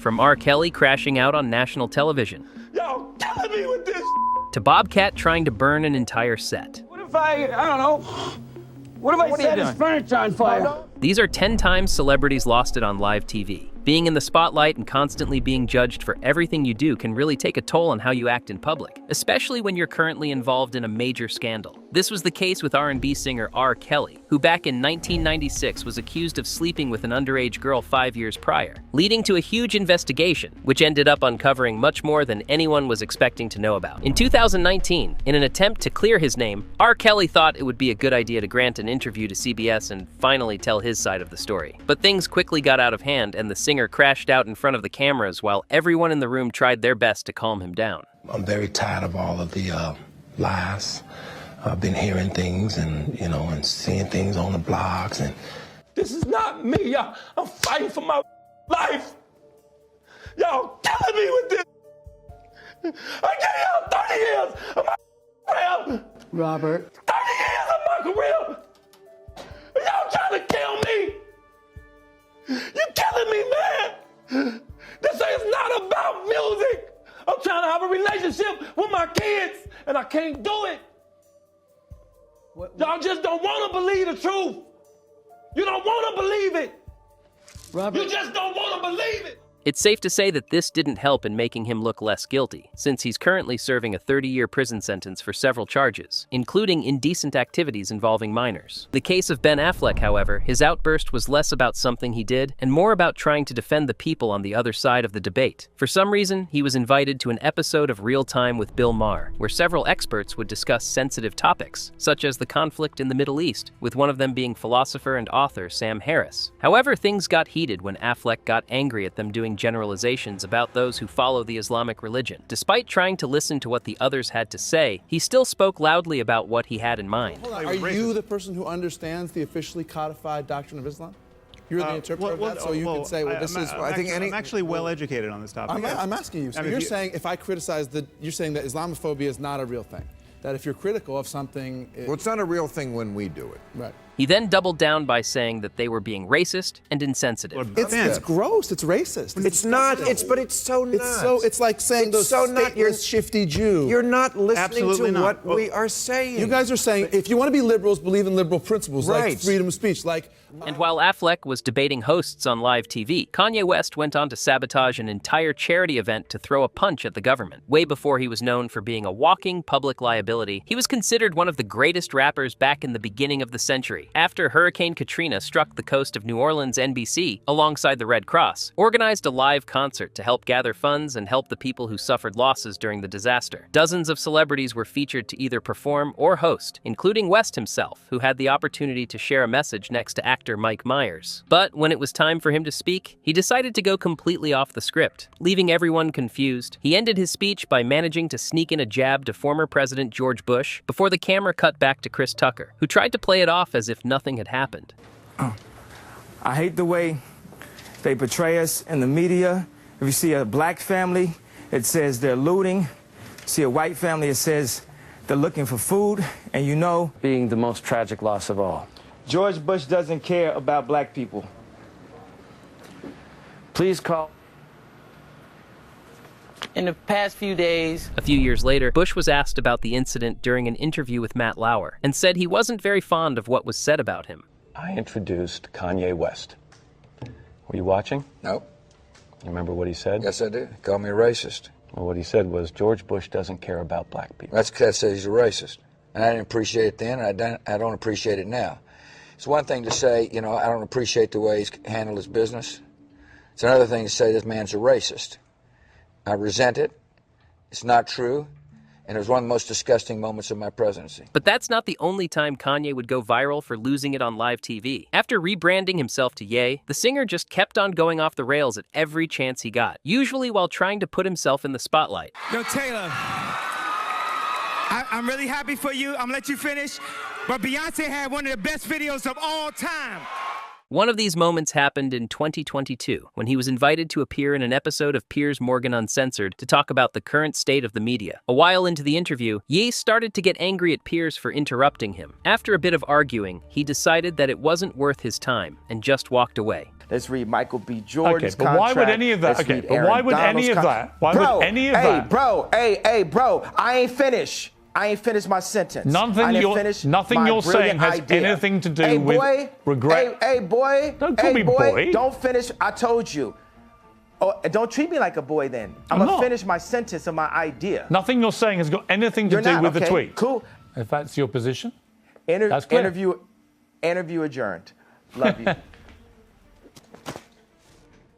From R. Kelly crashing out on national television. Y'all killing me with this. To Bobcat trying to burn an entire set. What if I don't know. What if I set his furniture on fire? These are 10 times celebrities lost it on live TV. Being in the spotlight and constantly being judged for everything you do can really take a toll on how you act in public, especially when you're currently involved in a major scandal. This was the case with R&B singer R. Kelly, who back in 1996 was accused of sleeping with an underage girl 5 years prior, leading to a huge investigation, which ended up uncovering much more than anyone was expecting to know about. In 2019, in an attempt to clear his name, R. Kelly thought it would be a good idea to grant an interview to CBS and finally tell his side of the story. But things quickly got out of hand, and the singer crashed out in front of the cameras while everyone in the room tried their best to calm him down. I'm very tired of all of the lies. I've been hearing things and seeing things on the blogs, and This is not me, y'all. I'm fighting for my life. Y'all killing me with this. I gave y'all 30 years of my career. Robert. 30 years of my career. Y'all trying to kill me. You killing me, man. This is not about music. I'm trying to have a relationship with my kids, and I can't do it. Y'all just don't want to believe the truth. You don't want to believe it. Robert. You just don't want to believe it. It's safe to say that this didn't help in making him look less guilty, since he's currently serving a 30-year prison sentence for several charges, including indecent activities involving minors. The case of Ben Affleck, however, his outburst was less about something he did and more about trying to defend the people on the other side of the debate. For some reason, he was invited to an episode of Real Time with Bill Maher, where several experts would discuss sensitive topics, such as the conflict in the Middle East, with one of them being philosopher and author Sam Harris. However, things got heated when Affleck got angry at them doing generalizations about those who follow the Islamic religion. Despite trying to listen to what the others had to say, he still spoke loudly about what he had in mind. Hold on. Are you the person who understands the officially codified doctrine of Islam? You're the interpreter of that, so you can say, well, this is... I'm actually well educated on this topic. I'm asking you. So you're saying if I criticize you're saying that Islamophobia is not a real thing. That if you're critical of something... Well, it's not a real thing when we do it. Right. He then doubled down by saying that they were being racist and insensitive. It's gross. It's racist. It's not. But it's so not. It's like saying those stateless, shifty Jew. You're not listening Absolutely to not. what we are saying. You guys are saying if you want to be liberals, believe in liberal principles Right. like freedom of speech, like... And while Affleck was debating hosts on live TV, Kanye West went on to sabotage an entire charity event to throw a punch at the government. Way before he was known for being a walking public liability, he was considered one of the greatest rappers back in the beginning of the century. After Hurricane Katrina struck the coast of New Orleans, NBC, alongside the Red Cross, organized a live concert to help gather funds and help the people who suffered losses during the disaster. Dozens of celebrities were featured to either perform or host, including West himself, who had the opportunity to share a message next to actor Mike Myers. But when it was time for him to speak, he decided to go completely off the script, leaving everyone confused. He ended his speech by managing to sneak in a jab to former President George Bush before the camera cut back to Chris Tucker, who tried to play it off as if nothing had happened. I hate the way they portray us in the media. If you see a black family, it says they're looting. See a white family, it says they're looking for food, and you know, being the most tragic loss of all. George Bush doesn't care about black people. Please call. In the past few days... A few years later, Bush was asked about the incident during an interview with Matt Lauer, and said he wasn't very fond of what was said about him. I introduced Kanye West. Were you watching? Nope. You remember what he said? Yes, I do. He called me a racist. Well, what he said was George Bush doesn't care about black people. That's because he's a racist. And I didn't appreciate it then, and I don't appreciate it now. It's one thing to say, I don't appreciate the way he's handled his business. It's another thing to say this man's a racist. I resent it. It's not true. And it was one of the most disgusting moments of my presidency. But that's not the only time Kanye would go viral for losing it on live TV. After rebranding himself to Ye, the singer just kept on going off the rails at every chance he got, usually while trying to put himself in the spotlight. Yo, Taylor, I'm really happy for you. I'm gonna let you finish. But Beyonce had one of the best videos of all time. One of these moments happened in 2022, when he was invited to appear in an episode of Piers Morgan Uncensored to talk about the current state of the media. A while into the interview, Ye started to get angry at Piers for interrupting him. After a bit of arguing, he decided that it wasn't worth his time and just walked away. Let's read Michael B. Jordan's okay, but contract. why would any of that? Let's Okay, read but Aaron why would any of Donald's that? Why would any of that? Hey, bro, I ain't finished. I ain't finished my sentence. Nothing you're saying has anything to do with regret. Hey, boy. Don't call me boy. Don't finish. I told you. Oh, don't treat me like a boy then. I'm going to finish my sentence of my idea. Nothing you're saying has got anything to do with the tweet. Cool. If that's your position, that's clear. Interview adjourned. Love you.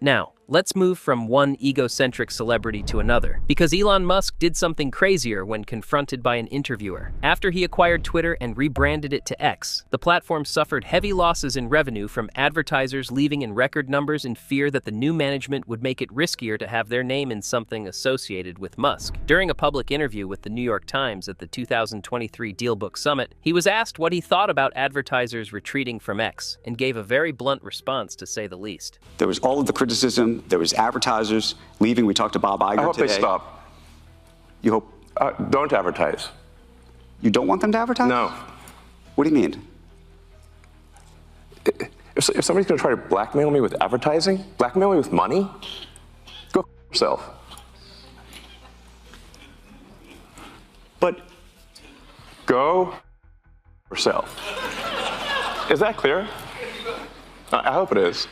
Now, let's move from one egocentric celebrity to another, because Elon Musk did something crazier when confronted by an interviewer. After he acquired Twitter and rebranded it to X, the platform suffered heavy losses in revenue from advertisers leaving in record numbers in fear that the new management would make it riskier to have their name in something associated with Musk. During a public interview with the New York Times at the 2023 DealBook Summit, he was asked what he thought about advertisers retreating from X, and gave a very blunt response, to say the least. There was all of the criticism. There was advertisers leaving. We talked to Bob Iger today. I hope they stop. You hope? Don't advertise. You don't want them to advertise? No. What do you mean? If somebody's going to try to blackmail me with advertising, blackmail me with money, go yourself. But go yourself. Is that clear? I hope it is.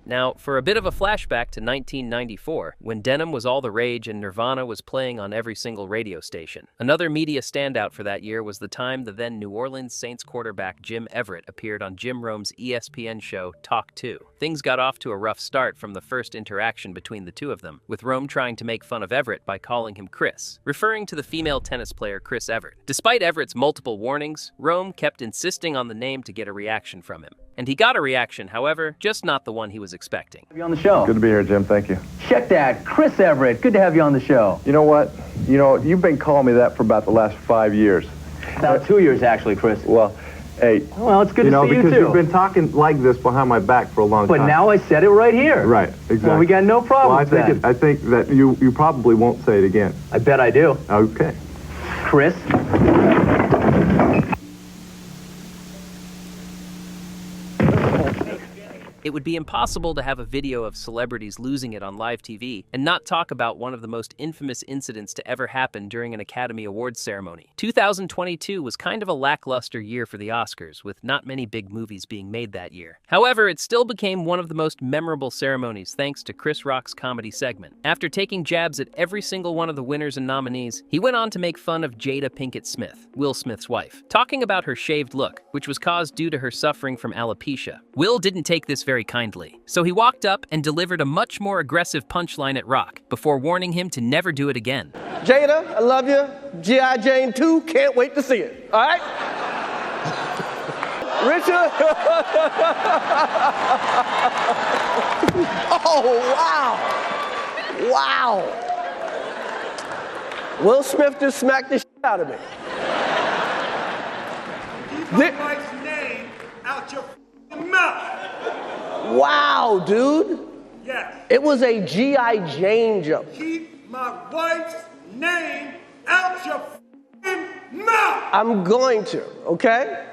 Now, for a bit of a flashback to 1994, when denim was all the rage and Nirvana was playing on every single radio station. Another media standout for that year was the time the then New Orleans Saints quarterback Jim Everett appeared on Jim Rome's ESPN show Talk 2. Things got off to a rough start from the first interaction between the two of them, with Rome trying to make fun of Everett by calling him Chris, referring to the female tennis player Chris Evert. Despite Everett's multiple warnings, Rome kept insisting on the name to get a reaction from him. And he got a reaction, however, just not the one he was expecting. Have you on the show? Good to be here, Jim. Thank you. Check that. Chris Everett. Good to have you on the show. You know what? You've been calling me that for about the last 5 years. About 2 years, actually, Chris. Well, hey. Well, it's good to see you, too. because you've been talking like this behind my back for a long time. But now I said it right here. Right, exactly. Well, we got no problem with that. I think that you probably won't say it again. I bet I do. Okay. Chris? It would be impossible to have a video of celebrities losing it on live TV and not talk about one of the most infamous incidents to ever happen during an Academy Awards ceremony. 2022 was kind of a lackluster year for the Oscars, with not many big movies being made that year. However, it still became one of the most memorable ceremonies thanks to Chris Rock's comedy segment. After taking jabs at every single one of the winners and nominees, he went on to make fun of Jada Pinkett Smith, Will Smith's wife, talking about her shaved look, which was caused due to her suffering from alopecia. Will didn't take this very kindly, so he walked up and delivered a much more aggressive punchline at Rock before warning him to never do it again. Jada, I love you. G.I. Jane 2, can't wait to see it. All right? Richard? Oh, wow. Wow. Will Smith just smacked the shit out of me. Keep my wife's name out your mouth. Wow, dude. Yes. It was a G.I. Jane joke. Keep my wife's name out your mouth. I'm going to, okay?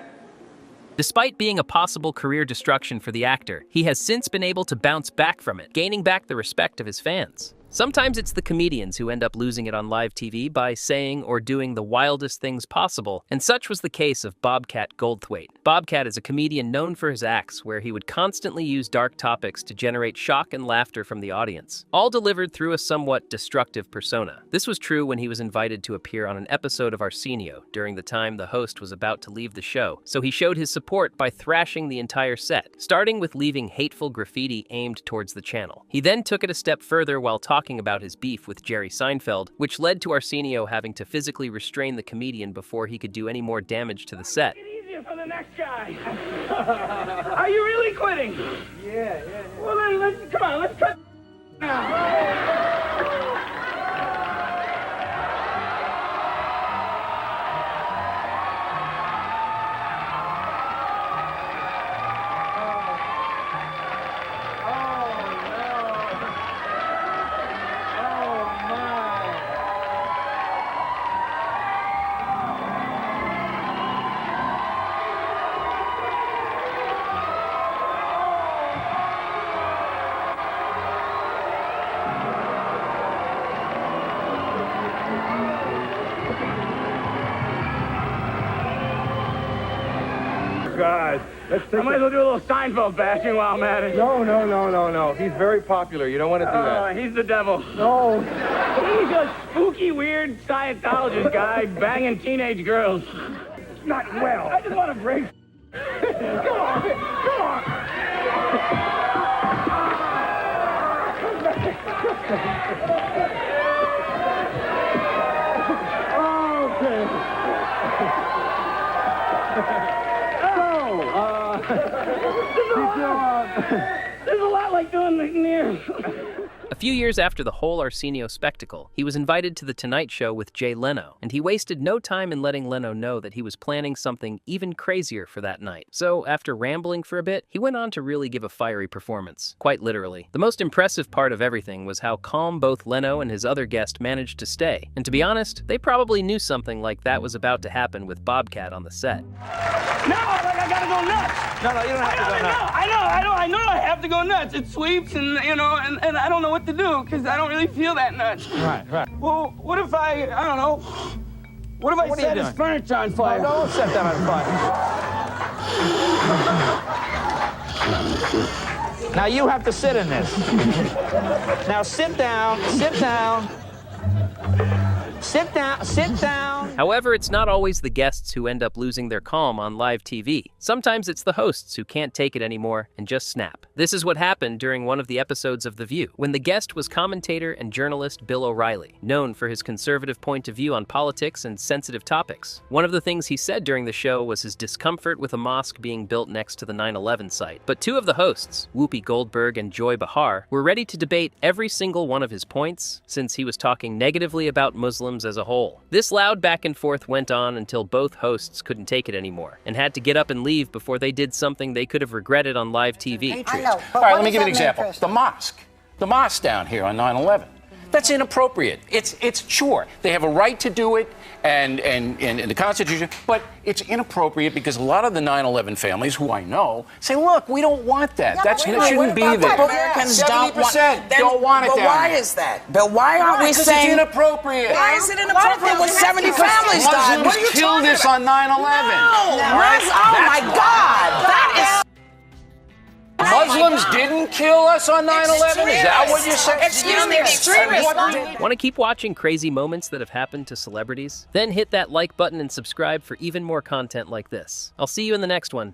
Despite being a possible career destruction for the actor, he has since been able to bounce back from it, gaining back the respect of his fans. Sometimes it's the comedians who end up losing it on live TV by saying or doing the wildest things possible, and such was the case of Bobcat Goldthwait. Bobcat is a comedian known for his acts, where he would constantly use dark topics to generate shock and laughter from the audience, all delivered through a somewhat destructive persona. This was true when he was invited to appear on an episode of Arsenio during the time the host was about to leave the show, so he showed his support by thrashing the entire set, starting with leaving hateful graffiti aimed towards the channel. He then took it a step further while talking about his beef with Jerry Seinfeld, which led to Arsenio having to physically restrain the comedian before he could do any more damage to the set. Make it easier for the next guy. Are you really quitting? Yeah. Well, then, come on, let's cut now. God. I might as well do a little Seinfeld bashing while I'm at it. No. He's very popular. You don't want to do that. He's the devil. No. He's a spooky, weird Scientologist guy banging teenage girls. Not well. I just want to break. Come on. There's a lot like doing McNear. A few years after the whole Arsenio spectacle, he was invited to The Tonight Show with Jay Leno, and he wasted no time in letting Leno know that he was planning something even crazier for that night. So, after rambling for a bit, he went on to really give a fiery performance, quite literally. The most impressive part of everything was how calm both Leno and his other guest managed to stay, and to be honest, they probably knew something like that was about to happen with Bobcat on the set. No, I gotta go nuts. No, you don't have to go nuts. I know I have to go nuts. It sweeps and I don't know what to do because I don't really feel that nuts. Right. Well, what if I don't know, what if I set his furniture on fire? No, don't set that on fire. Now you have to sit in this. Now sit down. Sit down. However, it's not always the guests who end up losing their calm on live TV. Sometimes it's the hosts who can't take it anymore and just snap. This is what happened during one of the episodes of The View, when the guest was commentator and journalist Bill O'Reilly, known for his conservative point of view on politics and sensitive topics. One of the things he said during the show was his discomfort with a mosque being built next to the 9/11 site. But two of the hosts, Whoopi Goldberg and Joy Behar, were ready to debate every single one of his points, since he was talking negatively about Muslims as a whole. This loud back and forth went on until both hosts couldn't take it anymore and had to get up and leave before they did something they could have regretted on live TV. All right, let me give you an example. The mosque down here on 9/11. That's inappropriate. It's sure they have a right to do it, and the Constitution, but it's inappropriate because a lot of the 9/11 families, who I know, say, "Look, we don't want that. Yeah, that shouldn't be there." Americans don't want it. Don't want it. But why is that? But why aren't we saying it's inappropriate? Why is it inappropriate when 70 families died? What are you Muslims killed us on 9/11. Oh my God! That is. Muslims didn't kill us on 9/11? Is that what you're saying? Excuse me, extremists. Want to keep watching crazy moments that have happened to celebrities? Then hit that like button and subscribe for even more content like this. I'll see you in the next one.